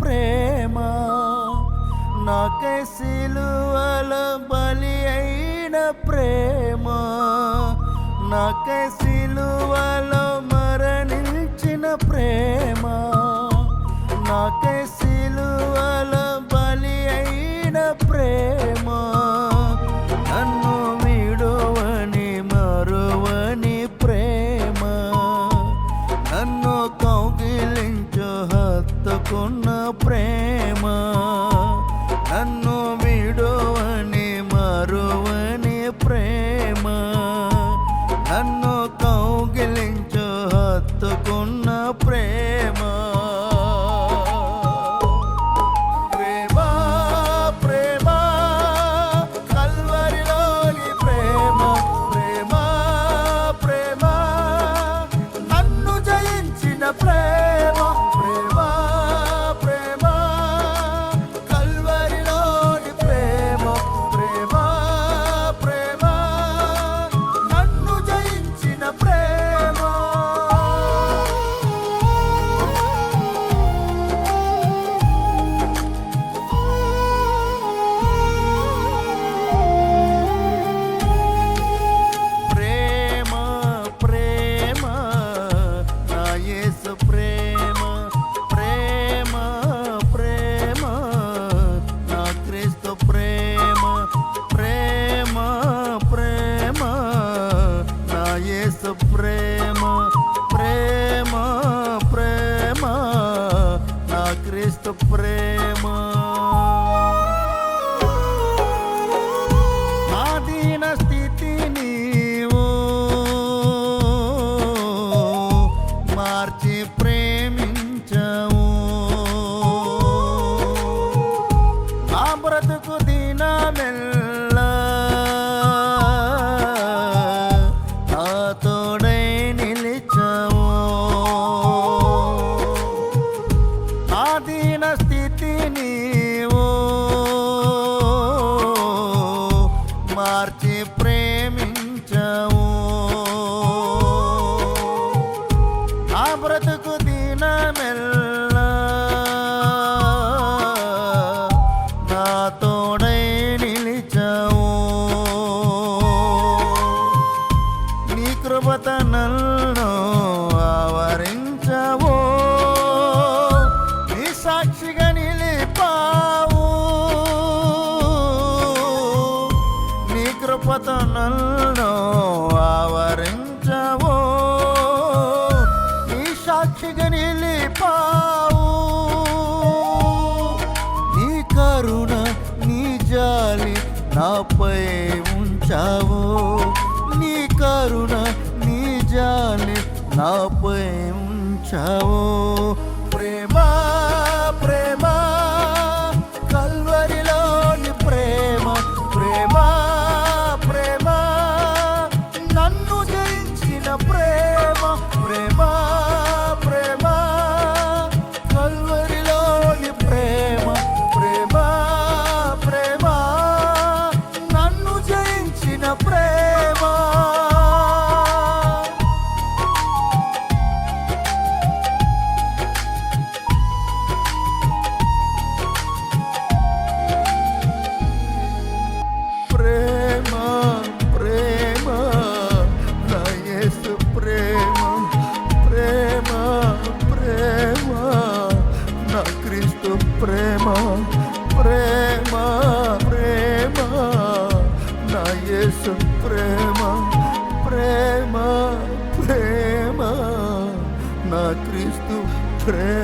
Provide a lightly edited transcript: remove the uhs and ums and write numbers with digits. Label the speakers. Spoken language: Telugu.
Speaker 1: ప్రేమ, నాకై సిలువలో బలి అయిన ప్రేమ, నాకై సిలువలో మరణించిన ప్రేమ, నాకై సిలువలో బలి అయిన ప్రేమ, నన్ను విడువని మరువని ప్రేమ, నన్ను కౌగిలించు హత్తుకున్న ప్రేమ, నన్ను విడువని మరువని ప్రేమ, నన్ను కౌగిలించు హత్తుకున్న ప్రేమ. ప్రేమ ప్రేమ కల్వరిలోని ప్రేమ, ప్రేమ ప్రేమ నన్ను జయించిన ప్రేమ, ప్రేమ ప్రేమ కల్వరిలోని ప్రేమ, ప్రేమ ప్రేమ నన్ను జయించిన ప్రేమ. ప్రేమ ప్రేమ నా యేసు ప్రేమ, ప్రేమ ప్రేమ నా క్రీస్తు ప్రేమ, ప్రేమ ప్రేమ నా యేసు ప్రేమ, ప్రేమ ప్రేమ నా క్రీస్తు ప్రేమ. నా దీన స్థితి నీవు మార్చి ప్రేమించవు, నా బ్రతుకు దినమెల్లా నా తోడై నిలిచావు, నా దీన స్థితి నీవు మార్చి ప్రేమించవు, నా బ్రతుకు దినమెల్లా నా తోడై నిలిచావు, నీ కృపత నన్ను ఆవరించవు, నీ సాక్షిగా నిలిపావు, నీ కృపత నన్ను ఆవరించవు, నీ సాక్షిగా నిలిపావు, నీ కరుణ నీ జాలి నాపై ఉంచావు, నీ కరుణ నీ జాలి నాపై ఉంచావు. ప్రేమ ప్రేమ కల్వరిలోని ప్రేమ, ప్రేమ ప్రేమ నన్ను జయించిన ప్రేమ, ప్రేమ ప్రేమ కల్వరిలోని ప్రేమ, ప్రేమ ప్రేమ నన్ను జయించిన ప్రేమ. ప్రేమ ప్రేమ నా యేసు ప్రేమ, ప్రేమ ప్రేమ నా క్రీస్తు ప్రేమ, ప్రేమ ప్రేమ నా యేసు ప్రేమ, ప్రేమ ప్రేమ నా క్రీస్తు ప్రేమ.